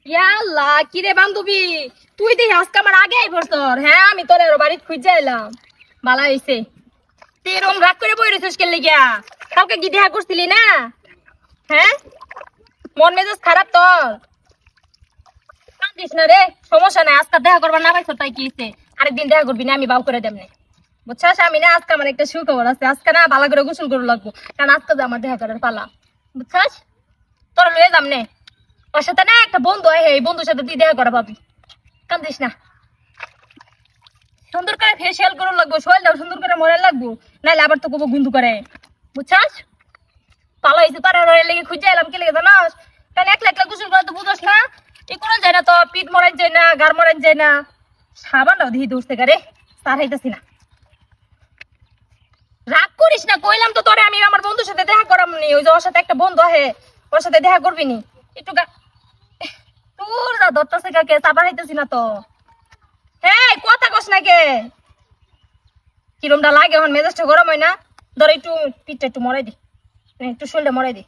ইয়াল্লাহ কি রে বান্ধবী, তুই দেখি আজকে আমার আগে আইবর তোর। হ্যাঁ আমি তোর বাড়িত খুঁজে এলাম, বালা হইছে। তুই এরকম রাগ করে বই রেছিস কে লিগা? কালকে কি দেখা করছিলি না? হ্যাঁ মন মেজাজ খারাপ তোর? কান্দিস না রে, সমস্যা নাই। আজকে দেখা করবার না পাইছো তাই কি হইছে? আরেকদিন দেখা করবি না, আমি বাউ করে দেমনে। বুঝছাস আমি না আজকে আমার একটা সুখবর আছে। আজকে না ভালো করে গোসল করে লাগবো, কারণ আজকে যে আমার দেখা করার পালা। বুঝছাস তোর লয়ে যাম নে। ওর সাথে না একটা বন্ধু হয়, এই বন্ধুর সাথে তুই দেখা করা পাবি। কান্দিস না, সুন্দর করে ফেসিয়াল করে লাগবো, শরীরটাও সুন্দর করে মরে লাগবো, নাইলে আবার তো কবো গুন্দু করে। বুঝছাস পালা হয়েছে তার লেগে খুঁজে এলাম কি লেগে জানাস? কারণ একলা একলা গোসল করে তো বুঝোস না, এ কোনো যায় না, তো পিঠ মরান যায় না, গার মরান যায় না। সাবানটাও দিহি দৌড়তে গারে তার হাইতেছি না। রাগ করিস না, কইলাম তো তোরে আমি আমার বন্ধুর সাথে দেখা করাম নি। ওই যে ওর সাথে একটা বন্ধু আহে, ওর সাথে দেখা করবি নি একটু তোর যা ধরতেছে কাকে চাপা হাইতেছি না তো। হ্যাঁ কথা কস না কে? কিরমটা লাগে এখন, মেজাজটা গরম হয় না? ধর একটু পিঠটা একটু মরাই দি, একটু শরীরটা মরাই দি।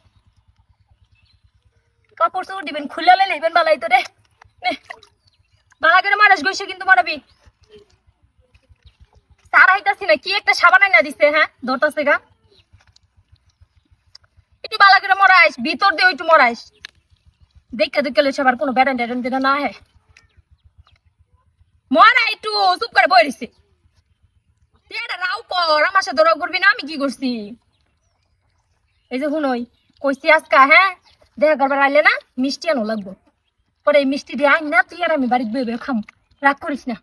কাপড় চোপড় দিবেন খুলে লাইবেন বালাই তো রে। বালা করে মারাস গইছে কিন্তু মারাবি। তার হাইতাছি না কি একটা সাবান না দিছে। হ্যাঁ ধরতেছে গা, একটু বালা করে মরাইস, ভিতর দিয়ে একটু মরাইস। দেখে দেখলে সবার কোনো ব্যাটান ট্যাটান দিনা না হে। মরা একটু চুপ করে বই রইছে। তুই একটা রাও কর, আমার সাথে রাও করবি না? আমি কি করছি? এই যে শুনই কইছি আজকা, হ্যাঁ দেখা করবার আইলে না মিষ্টি আনো লাগবো। পরে এই মিষ্টি দিয়ে আইন না, তুই আর আমি বাড়িতে বই বই খাম। রাগ করিস না,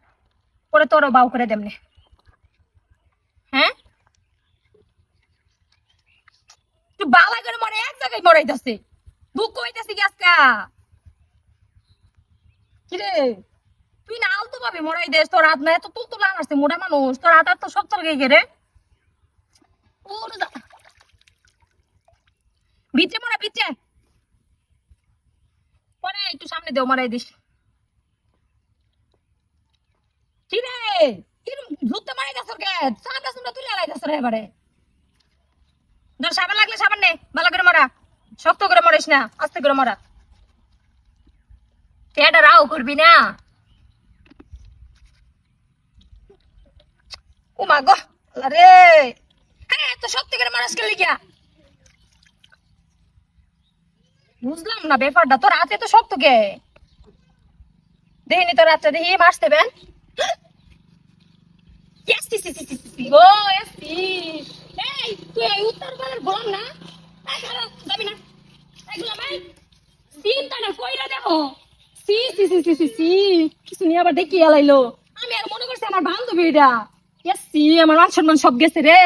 পরে তোরও বাউ করে দেমনে। হ্যাঁ তুই বালা করে মরে এক জায়গায় মরাইতেছে, দুঃখ হইতেছে কি আজকা? কিরে তুই না আলতো ভাবে মরাই দেস? তোর হাত না এত তুলতুলা আসছে, মোটা মানুষ, তোর হাত তো সব চল গে রে। ভিতরে মরা, ভিতরে পরে একটু সামনে দেও মারাই দিস। কি রে কিরম ধুতে মারাই দাস কে? সাদা সুন্দর তুলে আলাই দাস রে এবারে। ধর সাবান লাগলে সাবান নে, ভালো করে মারা। শক্ত করে মরিস না, আস্তে করে মারা। এটা রাও করবি না। ও মা গো আরে, হ্যাঁ তো শক্ত করে মারাস কে লিগা? বুঝলাম না ব্যাপারটা, তোর হাতে তো শক্ত কে? দেখিনি তোর হাতটা, দেখি মারস দেবেন। ও এসি এই তুই এই উত্তর পাড়ার গোলাম না? এই খারাপ, যাবি না? এগুলো ভাই চিন্তা না কইরা দেখো। সি সি সি সি সি সি কিছু নিয়ে আবার দেখি এলাইলো। আমি আর মনে করছি আমার বান্ধবী এটা। এসি আমার মান সম্মান সব গেছে রে।